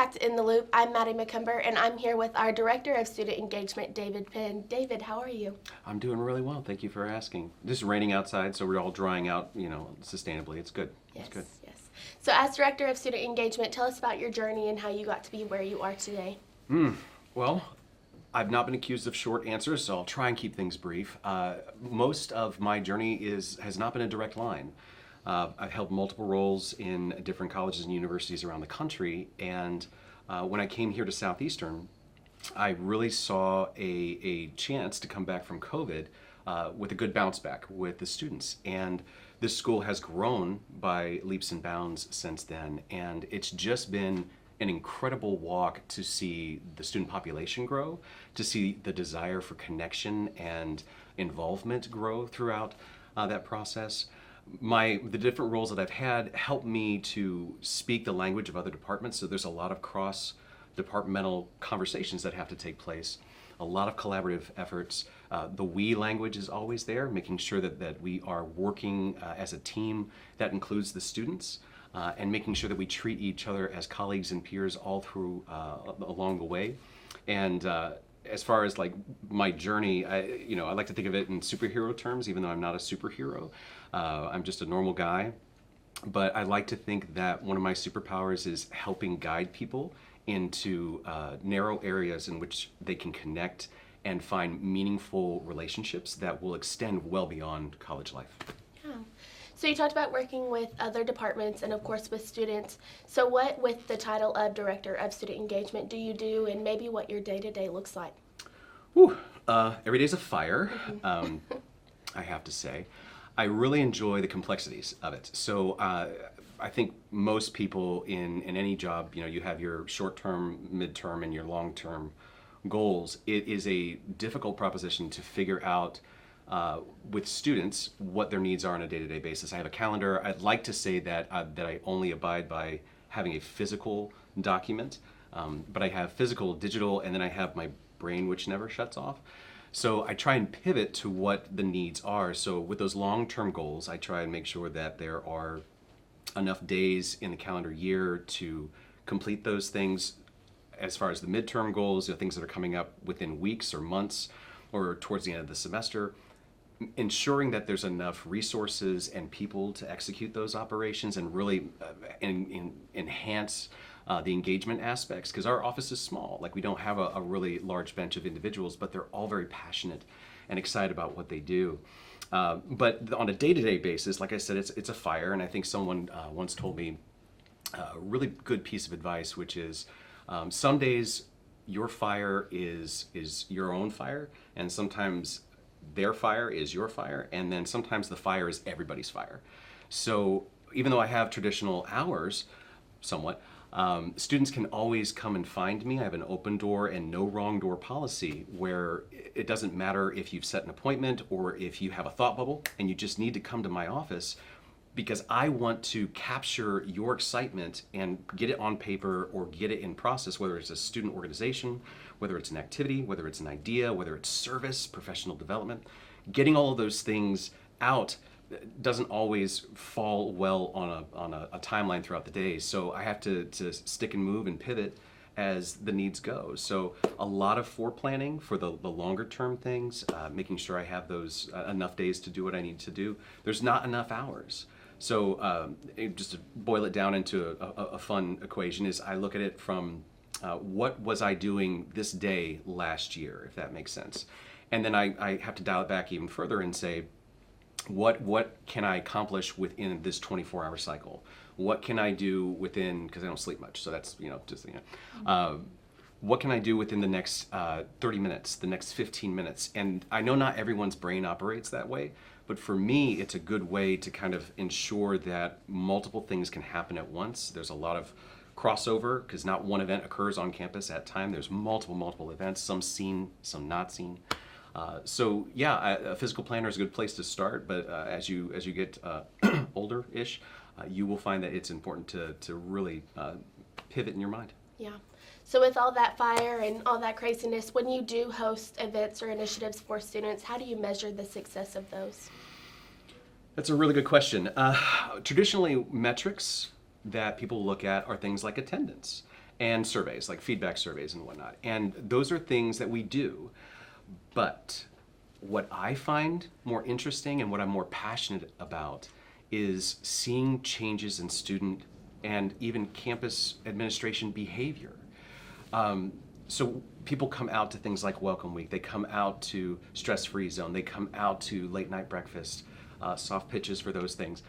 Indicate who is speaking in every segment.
Speaker 1: back to In the Loop. I'm Madi McComber, and I'm here with our Director of Student Engagement, David Penn. David, how are you?
Speaker 2: I'm doing really well. Thank you for asking. This is raining outside, so we're all drying out, sustainably. It's good.
Speaker 1: Yes,
Speaker 2: It's good.
Speaker 1: yes. So as Director of Student Engagement, tell us about your journey and how you got to be where you are today.
Speaker 2: Well, I've not been accused of short answers, so I'll try and keep things brief. Most of my journey has not been a direct line. I've held multiple roles in different colleges and universities around the country, and when I came here to Southeastern, I really saw a chance to come back from COVID with a good bounce back with the students. And this school has grown by leaps and bounds since then, and it's just been an incredible walk to see the student population grow, to see the desire for connection and involvement grow throughout that process. The different roles that I've had help me to speak the language of other departments, so there's a lot of cross-departmental conversations that have to take place, a lot of collaborative efforts. The we language is always there, making sure that we are working as a team that includes the students, and making sure that we treat each other as colleagues and peers all through along the way. And as far as like my journey, I like to think of it in superhero terms, even though I'm not a superhero. I'm just a normal guy. But I like to think that one of my superpowers is helping guide people into narrow areas in which they can connect and find meaningful relationships that will extend well beyond college life.
Speaker 1: Yeah. So you talked about working with other departments and of course with students. So what, with the title of Director of Student Engagement, do you do, and maybe what your day-to-day looks like?
Speaker 2: Whew. Every day's a fire, I have to say. I really enjoy the complexities of it. So I think most people in any job, you have your short-term, mid-term, and your long-term goals. It is a difficult proposition to figure out with students what their needs are on a day-to-day basis. I have a calendar. I'd like to say that I only abide by having a physical document, but I have physical, digital, and then I have my brain, which never shuts off. So I try and pivot to what the needs are. So with those long-term goals, I try and make sure that there are enough days in the calendar year to complete those things. As far as the midterm goals, things that are coming up within weeks or months or towards the end of the semester, ensuring that there's enough resources and people to execute those operations and really enhance the engagement aspects, because our office is small. Like, we don't have a really large bench of individuals, but they're all very passionate and excited about what they do. But on a day-to-day basis, like I said, it's a fire, and I think someone once told me a really good piece of advice, which is some days your fire is your own fire, and sometimes their fire is your fire, and then sometimes the fire is everybody's fire. So even though I have traditional hours, somewhat, students can always come and find me. I have an open door and no wrong door policy, where it doesn't matter if you've set an appointment or if you have a thought bubble and you just need to come to my office, because I want to capture your excitement and get it on paper or get it in process, whether it's a student organization, whether it's an activity, whether it's an idea, whether it's service, professional development. Getting all of those things out doesn't always fall well on a timeline throughout the day. So I have to stick and move and pivot as the needs go. So a lot of foreplanning for the longer term things, making sure I have those enough days to do what I need to do. There's not enough hours. So just to boil it down into a fun equation, is I look at it from what was I doing this day last year, if that makes sense. And then I have to dial it back even further and say, what can I accomplish within this 24-hour cycle? What can I do within, because I don't sleep much, so that's, what can I do within the next 30 minutes, the next 15 minutes? And I know not everyone's brain operates that way, but for me, it's a good way to kind of ensure that multiple things can happen at once. There's a lot of crossover, because not one event occurs on campus at a time. There's multiple events, some seen, some not seen. So yeah, a physical planner is a good place to start, but as you get older-ish, you will find that it's important to really pivot in your mind.
Speaker 1: Yeah. So with all that fire and all that craziness, when you do host events or initiatives for students, how do you measure the success of those?
Speaker 2: That's a really good question. Traditionally, metrics that people look at are things like attendance. and surveys, like feedback surveys and whatnot. And those are things that we do. But what I find more interesting and what I'm more passionate about is seeing changes in student and even campus administration behavior. So people come out to things like Welcome Week, they come out to Stress-Free Zone, they come out to late night breakfast, soft pitches for those things.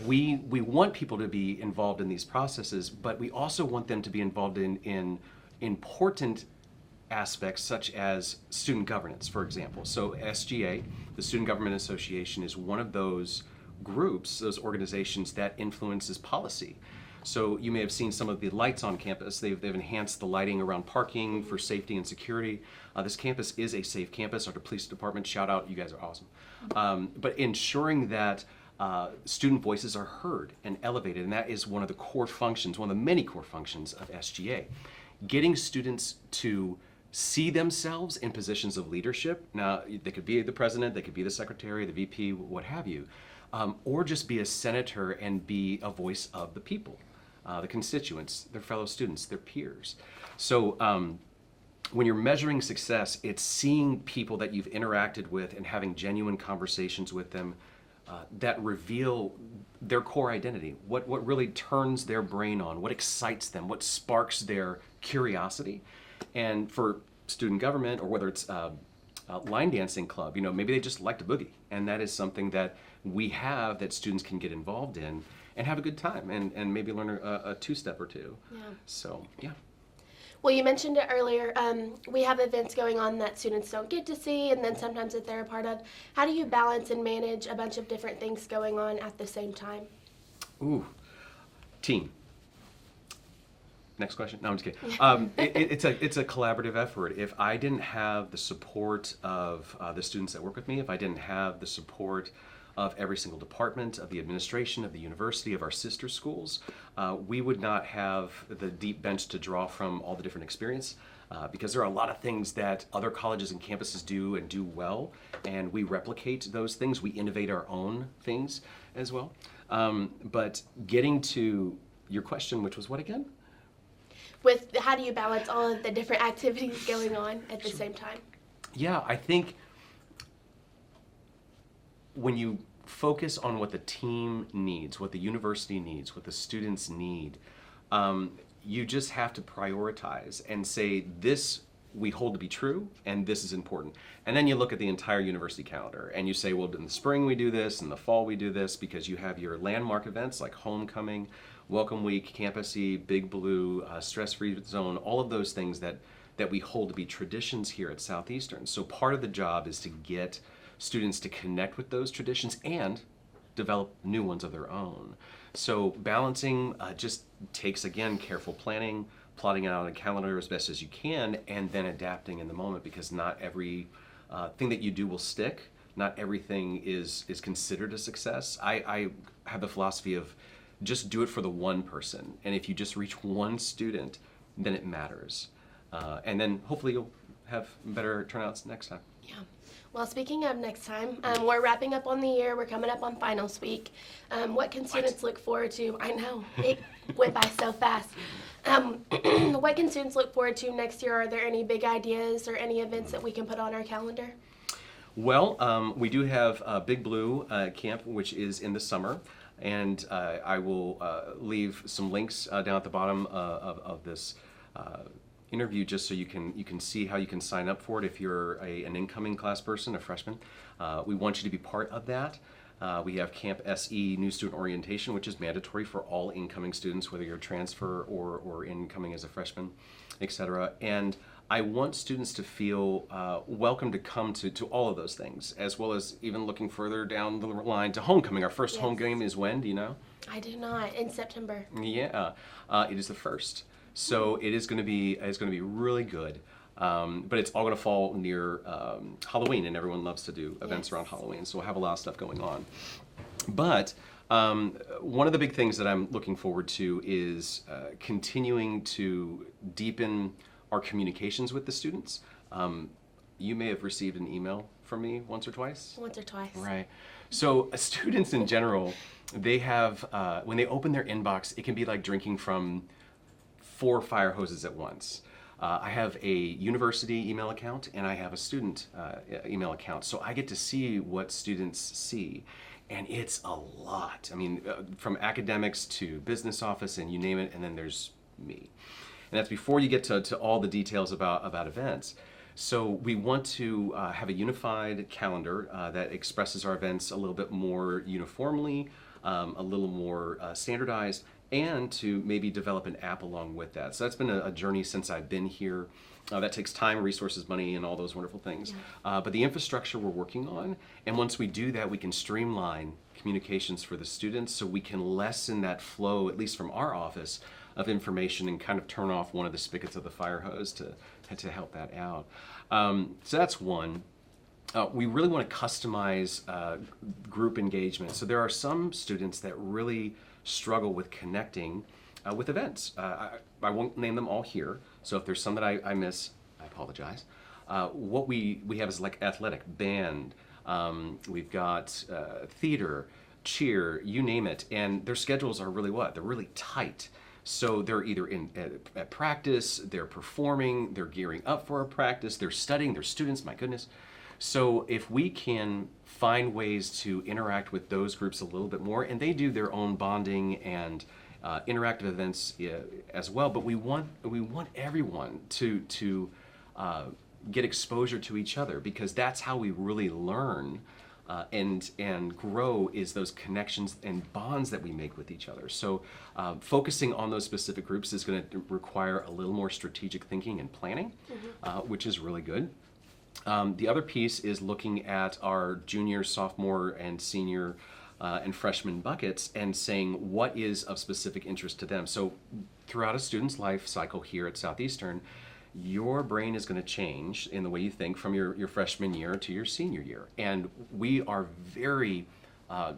Speaker 2: We want people to be involved in these processes, but we also want them to be involved in important aspects such as student governance, for example. So SGA, the Student Government Association, is one of those groups, those organizations that influences policy. So you may have seen some of the lights on campus. They've enhanced the lighting around parking for safety and security. This campus is a safe campus. Our police department, shout out, you guys are awesome. But ensuring that student voices are heard and elevated, and that is one of the core functions, one of the many core functions of SGA. Getting students to see themselves in positions of leadership. Now, they could be the president, they could be the secretary, the VP, what have you, or just be a senator and be a voice of the people, the constituents, their fellow students, their peers. So when you're measuring success, it's seeing people that you've interacted with and having genuine conversations with them that reveal their core identity, what really turns their brain on, what excites them, what sparks their curiosity. And for student government, or whether it's line dancing club, maybe they just like to boogie, and that is something that we have that students can get involved in and have a good time and maybe learn a two-step or two. Yeah. So, yeah.
Speaker 1: Well, you mentioned it earlier. We have events going on that students don't get to see, and then sometimes that they're a part of. How do you balance and manage a bunch of different things going on at the same time?
Speaker 2: Ooh, team. Next question. No, I'm just kidding. It's a collaborative effort. If I didn't have the support of the students that work with me, if I didn't have the support of every single department, of the administration, of the university, of our sister schools, we would not have the deep bench to draw from all the different experience, because there are a lot of things that other colleges and campuses do and do well, and we replicate those things. We innovate our own things as well. But getting to your question, which was what again?
Speaker 1: With how do you balance all of the different activities going on at the same time?
Speaker 2: Yeah, I think when you focus on what the team needs, what the university needs, what the students need, you just have to prioritize and say, this we hold to be true, and this is important. And then you look at the entire university calendar and you say, well, in the spring we do this, in the fall we do this, because you have your landmark events like Homecoming, Welcome Week, Campus Eve, Big Blue, Stress-Free Zone, all of those things that we hold to be traditions here at Southeastern. So part of the job is to get students to connect with those traditions and develop new ones of their own. So balancing just takes, again, careful planning, plotting it out on a calendar as best as you can, and then adapting in the moment, because not every thing that you do will stick. Not everything is considered a success. I have the philosophy of just do it for the one person, and if you just reach one student, then it matters. And then hopefully you'll have better turnouts next time.
Speaker 1: Yeah. Well, speaking of next time, we're wrapping up on the year. We're coming up on finals week. What can students look forward to? I know, it went by so fast. What can students look forward to next year? Are there any big ideas or any events that we can put on our calendar?
Speaker 2: Well, we do have Big Blue Camp, which is in the summer. And I will leave some links down at the bottom of this interview, just so you can see how you can sign up for it if you're an incoming class person, a freshman. We want you to be part of that. We have Camp SE New Student Orientation, which is mandatory for all incoming students, whether you're a transfer or incoming as a freshman, etc. And I want students to feel welcome to come to all of those things, as well as even looking further down the line to homecoming. Our first home game is when? Do you know?
Speaker 1: I do not. In September.
Speaker 2: Yeah, it is the 1st. So it is going to be really good. But it's all going to fall near Halloween, and everyone loves to do events around Halloween. So we'll have a lot of stuff going on. But one of the big things that I'm looking forward to is continuing to deepen our communications with the students. You may have received an email from me once or twice.
Speaker 1: Once or twice.
Speaker 2: Right. So students in general, they have, when they open their inbox, it can be like drinking from 4 fire hoses at once. I have a university email account and I have a student email account, so I get to see what students see. And it's a lot. I mean, from academics to business office and you name it, and then there's me. And that's before you get to all the details about events. So we want to have a unified calendar that expresses our events a little bit more uniformly, a little more standardized, and to maybe develop an app along with that. So that's been a journey since I've been here. That takes time, resources, money, and all those wonderful things. Yeah. But the infrastructure we're working on, and once we do that, we can streamline communications for the students so we can lessen that flow, at least from our office, of information and kind of turn off one of the spigots of the fire hose to help that out. So that's one. We really want to customize group engagement. So there are some students that really struggle with connecting with events. I won't name them all here, so if there's some that I miss, I apologize. What we have is like athletic, band, we've got theater, cheer, you name it, and their schedules are really what? They're really tight. So they're either at practice, they're performing, they're gearing up for a practice, they're studying, they're students, my goodness. So if we can find ways to interact with those groups a little bit more, and they do their own bonding and interactive events as well, but we want everyone to get exposure to each other, because that's how we really learn and grow, is those connections and bonds that we make with each other. So focusing on those specific groups is going to require a little more strategic thinking and planning, which is really good. The other piece is looking at our junior, sophomore, and senior and freshman buckets and saying what is of specific interest to them. So throughout a student's life cycle here at Southeastern, your brain is going to change in the way you think from your freshman year to your senior year. And we are very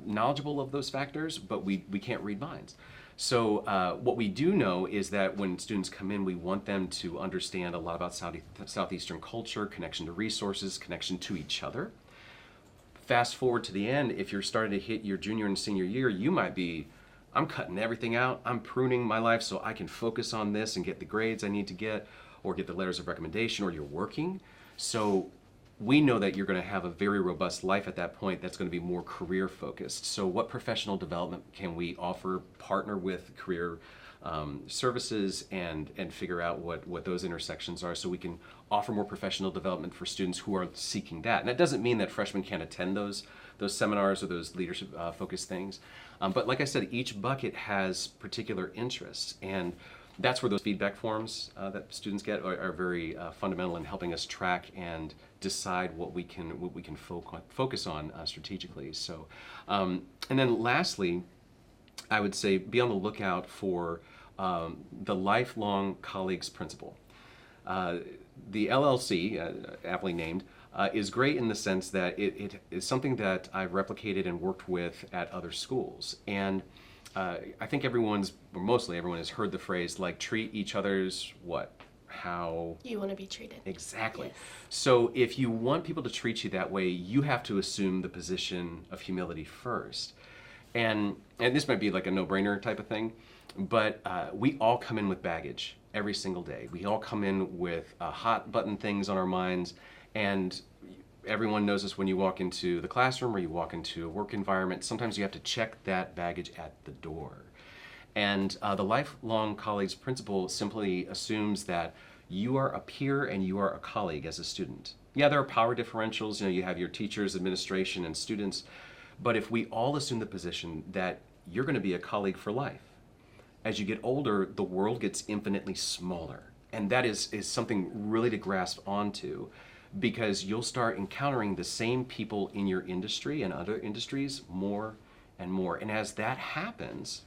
Speaker 2: knowledgeable of those factors, but we can't read minds. So what we do know is that when students come in, we want them to understand a lot about Southeastern culture, connection to resources, connection to each other. Fast forward to the end, if you're starting to hit your junior and senior year, you might be, I'm cutting everything out, I'm pruning my life so I can focus on this and get the grades I need to get, or get the letters of recommendation, or you're working. So we know that you're going to have a very robust life at that point that's going to be more career focused. So what professional development can we offer, partner with career services, and figure out what those intersections are, so we can offer more professional development for students who are seeking that. And that doesn't mean that freshmen can't attend those seminars or those leadership focused things. But like I said, each bucket has particular interests, and that's where those feedback forms that students get are very fundamental in helping us track and decide what we can focus on strategically. So, and then lastly, I would say be on the lookout for the lifelong colleagues principle. The LLC, aptly named, is great in the sense that it is something that I've replicated and worked with at other schools. And I think mostly everyone has heard the phrase, like, treat each other's how
Speaker 1: you want to be treated.
Speaker 2: Exactly.
Speaker 1: Yes.
Speaker 2: So if you want people to treat you that way, you have to assume the position of humility first. And this might be like a no-brainer type of thing, but we all come in with baggage every single day. We all come in with hot button things on our minds, and everyone knows this when you walk into the classroom or you walk into a work environment. Sometimes you have to check that baggage at the door. And the lifelong colleagues principle simply assumes that you are a peer and you are a colleague as a student. Yeah, there are power differentials. You have your teachers, administration, and students. But if we all assume the position that you're going to be a colleague for life, as you get older, the world gets infinitely smaller. And that is something really to grasp onto, because you'll start encountering the same people in your industry and other industries more and more. And as that happens,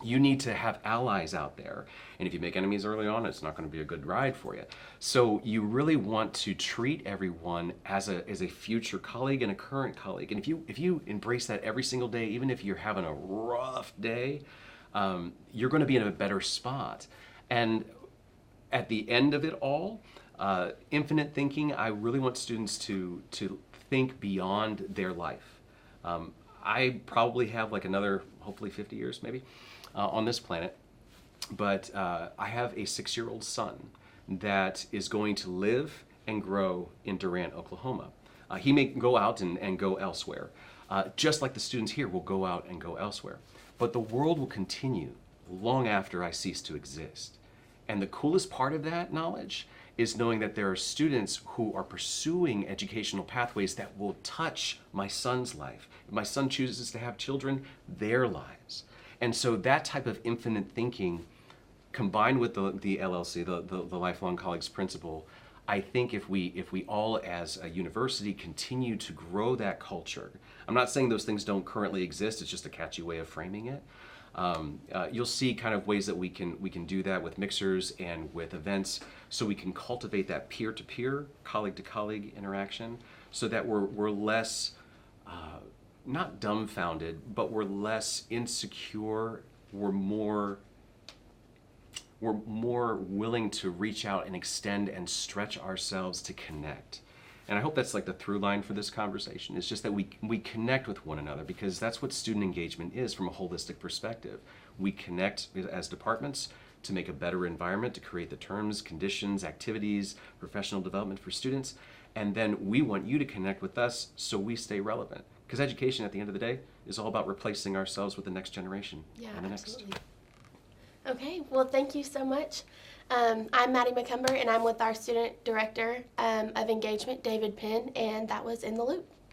Speaker 2: you need to have allies out there. And if you make enemies early on, it's not going to be a good ride for you. So you really want to treat everyone as a future colleague and a current colleague. And if you embrace that every single day, even if you're having a rough day, you're going to be in a better spot. And at the end of it all, infinite thinking, I really want students to think beyond their life. I probably have like another, hopefully 50 years maybe, on this planet. but I have a 6-year-old son that is going to live and grow in Durant, Oklahoma. He may go out and go elsewhere, just like the students here will go out and go elsewhere. But the world will continue long after I cease to exist. And the coolest part of that knowledge is knowing that there are students who are pursuing educational pathways that will touch my son's life. If my son chooses to have children, their lives. And so that type of infinite thinking, combined with the LLC, the Lifelong Colleagues Principle, I think if we all as a university continue to grow that culture, I'm not saying those things don't currently exist, it's just a catchy way of framing it. You'll see kind of ways that we can do that with mixers and with events, so we can cultivate that peer-to-peer, colleague-to-colleague interaction, so that we're less, not dumbfounded, but we're less insecure, we're more willing to reach out and extend and stretch ourselves to connect. And I hope that's like the through line for this conversation. It's just that we connect with one another, because that's what student engagement is from a holistic perspective. We connect as departments to make a better environment, to create the terms, conditions, activities, professional development for students. And then we want you to connect with us so we stay relevant. Because education at the end of the day is all about replacing ourselves with the next generation.
Speaker 1: Yeah,
Speaker 2: and the
Speaker 1: absolutely.
Speaker 2: next.
Speaker 1: Okay, well, thank you so much. I'm Madi McComber, and I'm with our Student Director of Engagement, David Penn, and that was In the Loop.